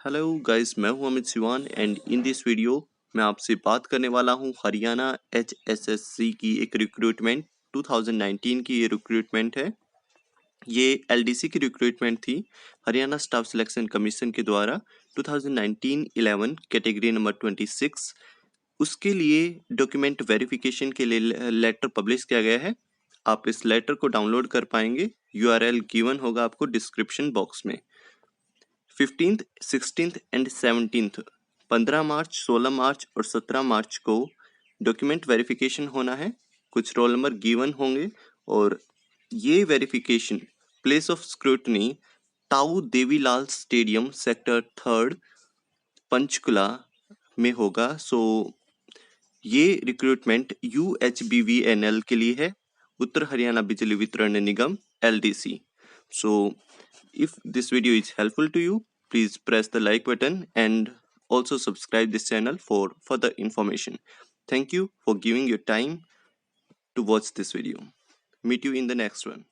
Hello guys, मैं हूं Amit Siwan and in this video मैं आपसे बात करने वाला हूं हरियाणा HSSC की एक रिक्रूटमेंट 2019 की ये रिक्रूटमेंट है। ये LDC की रिक्रूटमेंट थी हरियाणा स्टाफ सिलेक्शन कमीशन के द्वारा 2019-11 कैटेगरी नंबर 26। उसके लिए डॉक्यूमेंट वेरिफिकेशन के लिए लेटर पब्लिश किया गया है। आप इस लेटर को डाउनलोड कर पाएंगे। URL गिवन होगा आपको डिस्क्रिप्शन बॉक्स में। 15th, 16th एंड 17th 15 मार्च, 16 मार्च और 17 मार्च को डॉक्यूमेंट वेरिफिकेशन होना है। कुछ रोल नंबर गिवन होंगे और ये वेरिफिकेशन प्लेस ऑफ स्क्रूटनी ताऊ देवीलाल स्टेडियम सेक्टर 3 पंचकुला में होगा। ये रिक्रूटमेंट UHBVNL के लिए है, उत्तर हरियाणा बिजली वितरण निगम LDC। If this video is helpful to you, please press the like button and also subscribe this channel for further information. Thank you for giving your time to watch this video. Meet you in the next one.